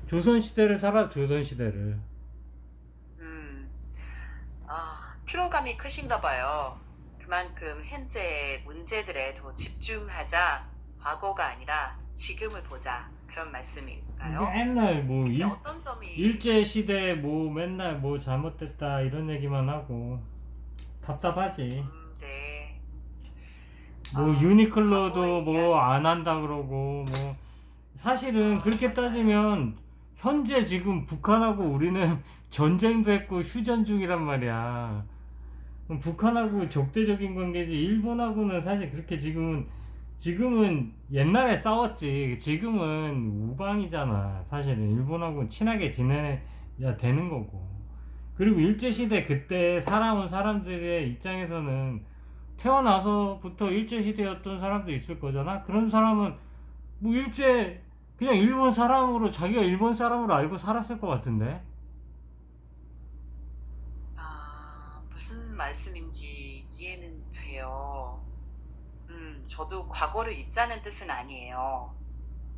조선시대를 살아, 조선시대를. 음, 피로감이 크신가 봐요. 그만큼 현재의 문제들에 더 집중하자, 과거가 아니라 지금을 보자. 그런 말씀일까요? 맨날 뭐 특히 어떤 점이, 일제시대 뭐 맨날 뭐 잘못됐다 이런 얘기만 하고 답답하지. 네. 뭐 유니클로도 과거에 뭐 의한, 안 한다 그러고 뭐 사실은 그렇게 맞아요. 따지면 현재 지금 북한하고 우리는 전쟁도 했고 휴전 중이란 말이야. 그럼 북한하고 음, 적대적인 관계지. 일본하고는 사실 그렇게 지금은 옛날에 싸웠지. 지금은 우방이잖아. 사실은 일본하고 친하게 지내야 되는 거고. 그리고 일제시대 그때 살아온 사람들의 입장에서는 태어나서부터 일제시대였던 사람도 있을 거잖아. 그런 사람은 뭐 그냥 일본 사람으로 자기가 일본 사람으로 알고 살았을 것 같은데. 무슨 말씀인지 이해는 돼요. 저도 과거를 잊자는 뜻은 아니에요.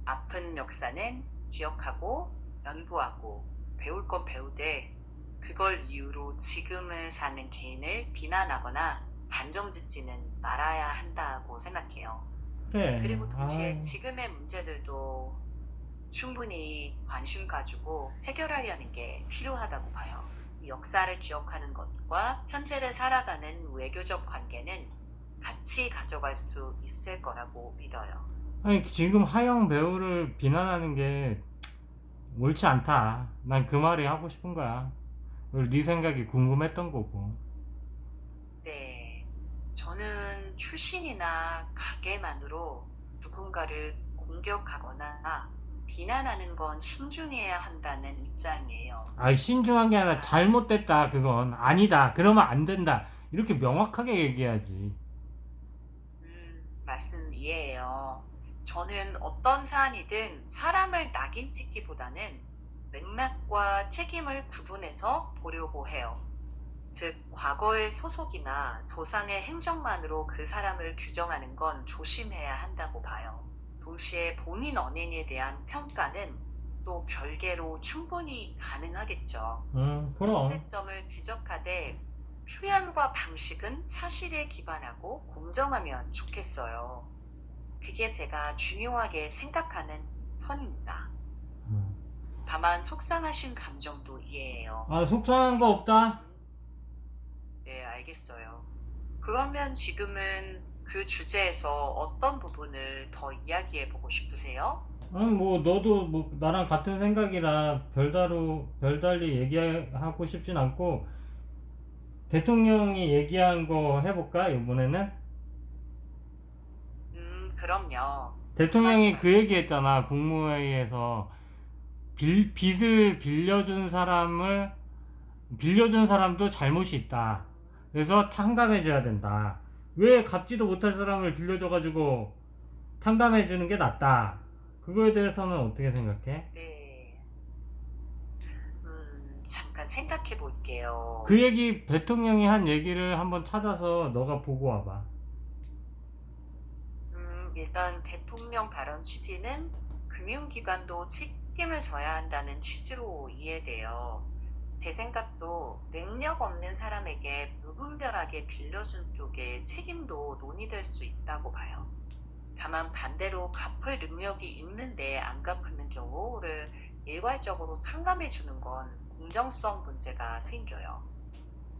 아픈 역사는 기억하고 연구하고 배울 건 배우되 그걸 이유로 지금을 사는 개인을 비난하거나 단정짓지는 말아야 한다고 생각해요. 그래. 그리고 동시에 지금의 문제들도 충분히 관심 가지고 해결하려는 게 필요하다고 봐요. 이 역사를 기억하는 것과 현재를 살아가는 외교적 관계는 같이 가져갈 수 있을 거라고 믿어요. 아니 지금 하영 배우를 비난하는 게 옳지 않다. 난 그 말이 하고 싶은 거야. 그리고 네 생각이 궁금했던 거고. 네. 저는 출신이나 가계만으로 누군가를 공격하거나 비난하는 건 신중해야 한다는 입장이에요. 아, 신중한 게 아니라 아, 잘못됐다. 그건 아니다. 그러면 안 된다. 이렇게 명확하게 얘기하지. 말씀 이해해요. 저는 어떤 사안이든 사람을 낙인 찍기보다는 맥락과 책임을 구분해서 보려고 해요. 즉, 과거의 소속이나 조상의 행적만으로 그 사람을 규정하는 건 조심해야 한다고 봐요. 동시에 본인 언행에 대한 평가는 또 별개로 충분히 가능하겠죠. 그럼. 문제점을 지적하되 표현과 방식은 사실에 기반하고 공정하면 좋겠어요. 그게 제가 중요하게 생각하는 선입니다. 음. 다만 속상하신 감정도 이해해요. 아, 속상한 거 지금 없다? 네, 알겠어요. 그러면 지금은 그 주제에서 어떤 부분을 더 이야기해 보고 싶으세요? 아니, 뭐, 너도 뭐, 나랑 같은 생각이라 별달리 얘기하고 싶진 않고, 대통령이 얘기한 거 해볼까, 이번에는? 그럼요. 편하게 대통령이 그 얘기 말씀해 주세요. 했잖아, 국무회의에서. 빚을 빌려준 사람도 잘못이 있다. 그래서 탕감해줘야 된다. 왜 갚지도 못할 사람을 빌려줘가지고 탕감해주는 게 낫다. 그거에 대해서는 어떻게 생각해? 네, 잠깐 생각해 볼게요. 그 얘기, 대통령이 한 얘기를 한번 찾아서 너가 보고 와봐. 일단 대통령 발언 취지는 금융기관도 책임을 져야 한다는 취지로 이해돼요. 제 생각도 능력 없는 사람에게 무분별하게 빌려준 쪽에 책임도 논의될 수 있다고 봐요. 다만 반대로 갚을 능력이 있는데 안 갚는 경우를 일괄적으로 탕감해 주는 건 공정성 문제가 생겨요.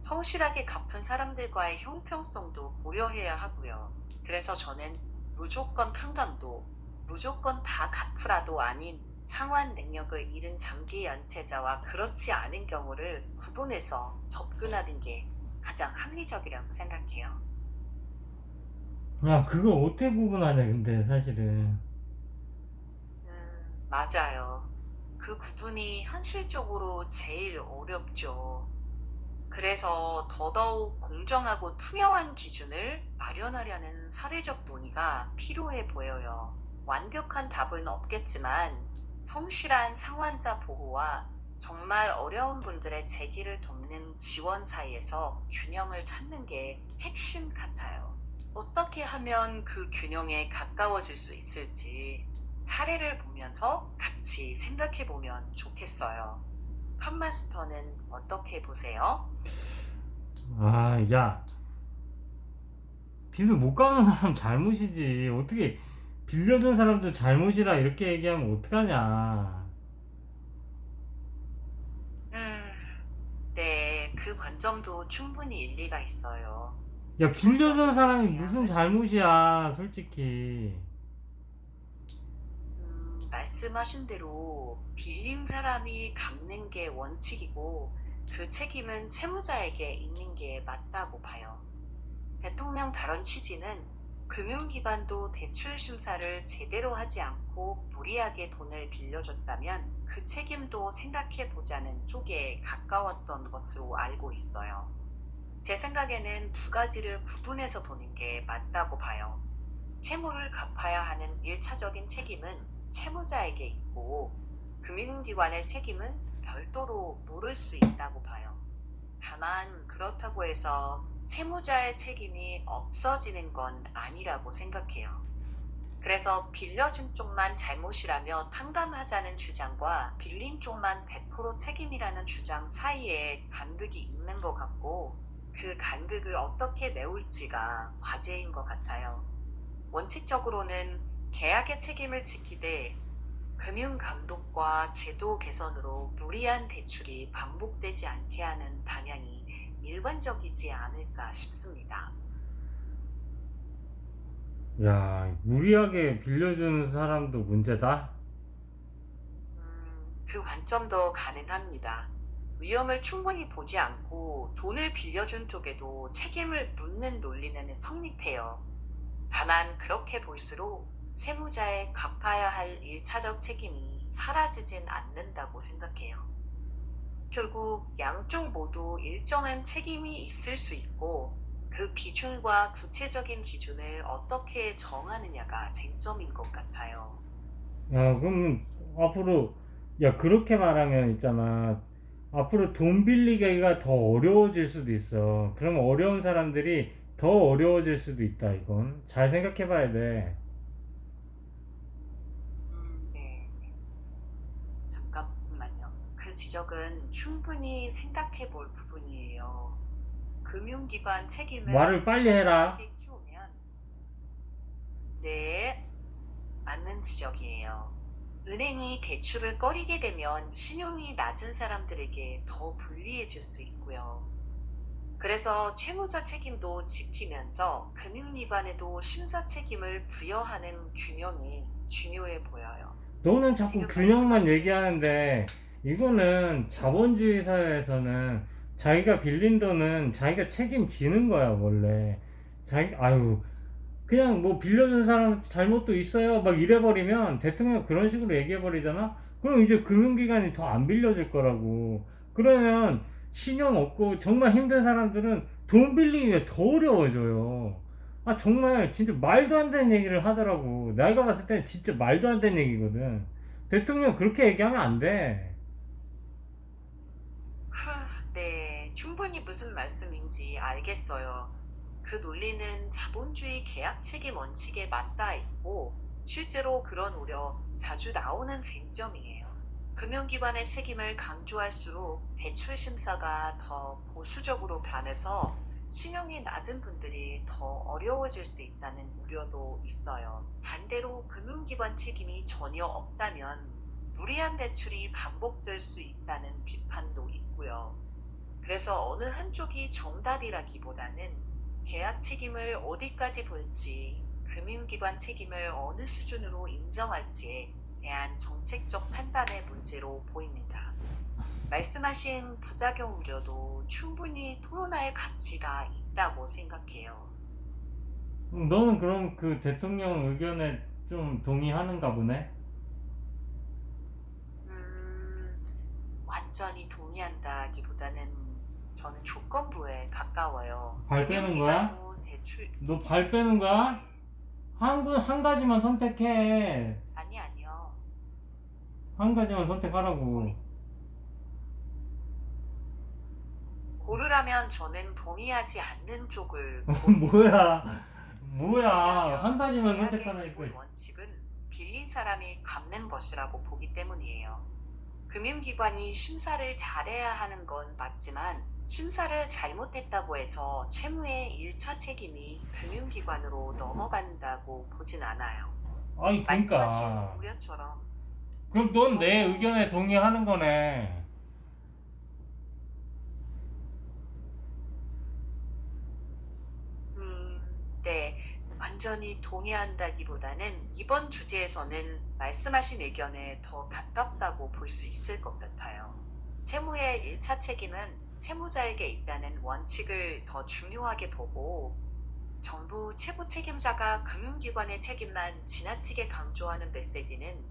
성실하게 갚은 사람들과의 형평성도 고려해야 하고요. 그래서 저는 무조건 탕감도, 무조건 다 갚으라도 아닌 상환 능력을 잃은 장기 연체자와 그렇지 않은 경우를 구분해서 접근하는 게 가장 합리적이라고 생각해요. 야, 그거 어떻게 구분하냐, 근데, 사실은. 맞아요. 그 구분이 현실적으로 제일 어렵죠. 그래서 더더욱 공정하고 투명한 기준을 마련하려는 사회적 논의가 필요해 보여요. 완벽한 답은 없겠지만 성실한 상환자 보호와 정말 어려운 분들의 재기를 돕는 지원 사이에서 균형을 찾는 게 핵심 같아요. 어떻게 하면 그 균형에 가까워질 수 있을지 사례를 보면서 같이 생각해 보면 좋겠어요. 컵마스터는 어떻게 보세요? 아, 야, 빚을 못 갚는 사람 잘못이지. 어떻게 빌려준 사람도 잘못이라 이렇게 얘기하면 어떡하냐. 음, 네, 그 관점도 충분히 일리가 있어요. 야, 빌려준 기본적인 사람이 무슨 교양은 잘못이야, 솔직히. 말씀하신 대로 빌린 사람이 갚는 게 원칙이고 그 책임은 채무자에게 있는 게 맞다고 봐요. 대통령 발언 취지는 금융기관도 대출 심사를 제대로 하지 않고 무리하게 돈을 빌려줬다면 그 책임도 생각해 보자는 쪽에 가까웠던 것으로 알고 있어요. 제 생각에는 두 가지를 구분해서 보는 게 맞다고 봐요. 채무를 갚아야 하는 1차적인 책임은 채무자에게 있고 금융기관의 책임은 별도로 물을 수 있다고 봐요. 다만 그렇다고 해서 채무자의 책임이 없어지는 건 아니라고 생각해요. 그래서 빌려준 쪽만 잘못이라며 탕감하자는 주장과 빌린 쪽만 100% 책임이라는 주장 사이에 간극이 있는 것 같고 그 간극을 어떻게 메울지가 과제인 것 같아요. 원칙적으로는 계약의 책임을 지키되 금융감독과 제도 개선으로 무리한 대출이 반복되지 않게 하는 방향이 일반적이지 않을까 싶습니다. 야, 무리하게 빌려주는 사람도 문제다? 그 관점도 가능합니다. 위험을 충분히 보지 않고 돈을 빌려준 쪽에도 책임을 묻는 논리는 성립해요. 다만 그렇게 볼수록 세무자의 갚아야 할 1차적 책임이 사라지진 않는다고 생각해요. 결국 양쪽 모두 일정한 책임이 있을 수 있고 그 기준과 구체적인 기준을 어떻게 정하느냐가 쟁점인 것 같아요. 야, 그럼 앞으로, 야, 그렇게 말하면 있잖아. 앞으로 돈 빌리기가 더 어려워질 수도 있어. 그럼 어려운 사람들이 더 어려워질 수도 있다, 이건. 잘 생각해 봐야 돼. 네. 잠깐만요. 그 지적은 충분히 생각해 볼 부분이에요. 금융기관 책임을 말을 빨리 해라. 과하게 키우면 네, 맞는 지적이에요. 은행이 대출을 꺼리게 되면 신용이 낮은 사람들에게 더 불리해질 수 있고요. 그래서 채무자 책임도 지키면서 금융기관에도 심사 책임을 부여하는 균형이 중요해 보여요. 너는 자꾸 지금 균형만 말씀하신 얘기하는데, 이거는 자본주의 사회에서는 자기가 빌린 돈은 자기가 책임지는 거야, 원래. 아유, 그냥 뭐 빌려준 사람 잘못도 있어요 막 이래버리면 대통령 그런 식으로 얘기해버리잖아. 그럼 이제 금융기관이 더 안 빌려줄 거라고. 그러면 신용 없고 정말 힘든 사람들은 돈 빌리기가 더 어려워져요. 아, 정말 진짜 말도 안 되는 얘기를 하더라고. 내가 봤을 때는 진짜 말도 안 되는 얘기거든. 대통령 그렇게 얘기하면 안돼. 네, 충분히 무슨 말씀인지 알겠어요. 그 논리는 자본주의 계약 책임 원칙에 맞닿아 있고, 실제로 그런 우려 자주 나오는 쟁점이에요. 금융기관의 책임을 강조할수록 대출 심사가 더 보수적으로 변해서 신용이 낮은 분들이 더 어려워질 수 있다는 우려도 있어요. 반대로 금융기관 책임이 전혀 없다면 무리한 대출이 반복될 수 있다는 비판도 있고요. 그래서 어느 한쪽이 정답이라기보다는 계약 책임을 어디까지 볼지, 금융기관 책임을 어느 수준으로 인정할지에 대한 정책적 판단의 문제로 보입니다. 말씀하신 부작용 우려도 충분히 토론할 가치가 있다고 생각해요. 너는 그럼 그 대통령 의견에 좀 동의하는가 보네? 음, 완전히 동의한다기보다는 저는 조건부에 가까워요. 발 빼는 거야? 금융기관도 대출, 너 발 빼는 거야? 한 가지만 선택해. 아니요. 한 가지만 선택하라고. 고르라면 저는 동의하지 않는 쪽을 고르겠습니다. 뭐야, 뭐야. 한 왜냐하면 가지만 계약의 선택하라니까. 기본 원칙은 빌린 사람이 갚는 것이라고 보기 때문이에요. 금융기관이 심사를 잘해야 하는 건 맞지만 심사를 잘못했다고 해서 채무의 1차 책임이 금융기관으로 넘어간다고 보진 않아요. 아니 말씀하신 그러니까 우려처럼 그럼 넌 내 의견에 동의하는 거네. 네, 완전히 동의한다기보다는 이번 주제에서는 말씀하신 의견에 더 가깝다고 볼 수 있을 것 같아요. 채무의 1차 책임은 채무자에게 있다는 원칙을 더 중요하게 보고 정부 최고 책임자가 금융기관의 책임만 지나치게 강조하는 메시지는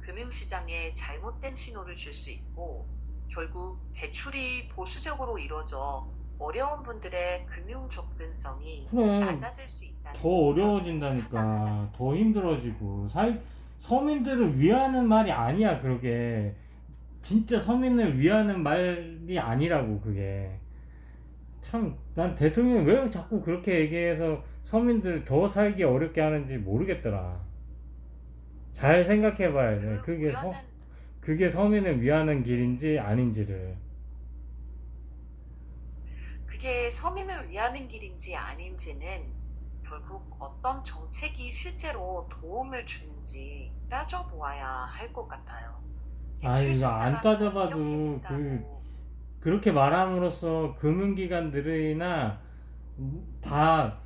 금융시장에 잘못된 신호를 줄 수 있고 결국 대출이 보수적으로 이루어져 어려운 분들의 금융 접근성이 그래 낮아질 수 있다는 더 어려워진다니까. 더 힘들어지고. 서민들을 위하는 말이 아니야 그게. 진짜 서민을 위하는 말이 아니라고 그게. 참 난 대통령이 왜 자꾸 그렇게 얘기해서 서민들 더 살기 어렵게 하는지 모르겠더라. 잘 생각해 봐야 돼. 그 우려는 그게 서민을 위하는 길인지 아닌지를. 그게 서민을 위하는 길인지 아닌지는 결국 어떤 정책이 실제로 도움을 주는지 따져보아야 할 것 같아요. 아니 대출 이거 안 심사가 더 따져봐도 엄격해진다고 그렇게 말함으로써 금융기관들이나 다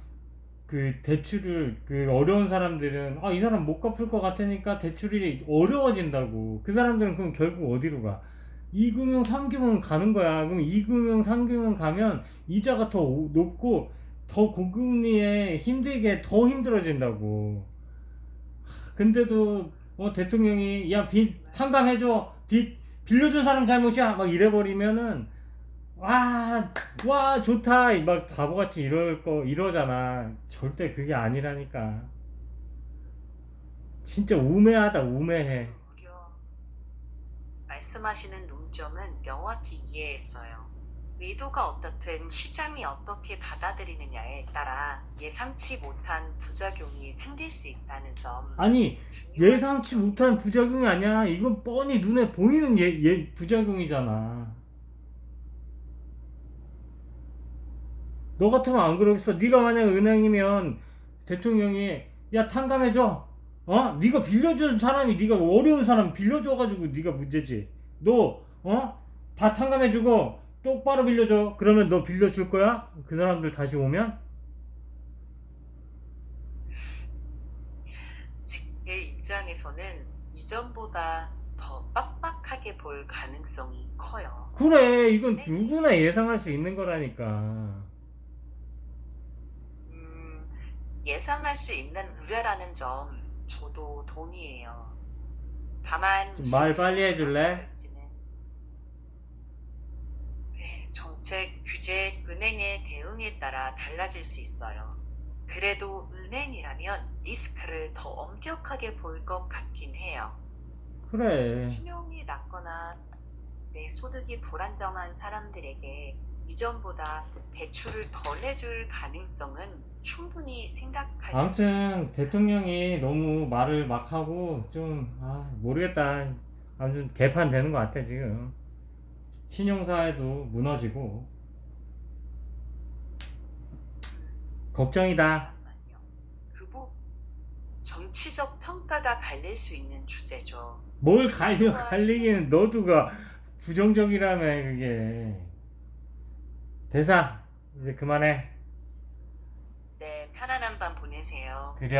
그 대출을 그 어려운 사람들은 아 이 사람 못 갚을 것 같으니까 대출이 어려워진다고. 그 사람들은 그럼 결국 어디로 가? 2금융, 3금융 가는 거야. 그럼 2금융, 3금융 가면 이자가 더 높고 더 고금리에 힘들게 더 힘들어진다고. 근데도 대통령이 야 빚 탕감해줘, 빚 빌려준 사람 잘못이야 막 이래버리면은 와 좋다 막 바보같이 이러잖아. 절대 그게 아니라니까. 진짜 우매하다 우매해. 우려 말씀하시는 논점은 명확히 이해했어요. 의도가 어떻든 시장이 어떻게 받아들이느냐에 따라 예상치 못한 부작용이 생길 수 있다는 점 아니 중요한 예상치 지적이에요. 못한 부작용이 아니야. 이건 뻔히 눈에 보이는 부작용이잖아. 너 같으면 안 그러겠어. 네가 만약 은행이면 대통령이 야 탕감해줘. 네가 빌려준 사람이 네가 어려운 사람 빌려줘가지고 네가 문제지. 너 다 탕감해주고 똑바로 빌려줘. 그러면 너 빌려줄 거야? 그 사람들 다시 오면? 제 입장에서는 이전보다 더 빡빡하게 볼 가능성이 커요. 그래 이건 은행이 누구나 예상할 수 있는 거라니까. 음, 예상할 수 있는 우려라는 점 저도 동의해요. 다만 좀 말 실제로 빨리 해줄래? 어떻게 될지는 정책, 규제, 은행의 대응에 따라 달라질 수 있어요. 그래도 은행이라면 리스크를 더 엄격하게 볼 것 같긴 해요. 그래 신용이 낮거나 내 소득이 불안정한 사람들에게 이전보다 대출을 덜 해줄 가능성은 충분히 생각할 수 아무튼 있습니다. 대통령이 너무 말을 막 하고 좀 모르겠다. 아무튼 개판 되는 것 같아 지금. 신용사회도 무너지고 걱정이다. 잠깐만요. 그부 정치적 평가가 갈릴 수 있는 주제죠. 뭘 의도와 갈리기는 너도가 부정적이라며 그게. 대사 이제 그만해. 네, 편안한 밤 보내세요. 그래.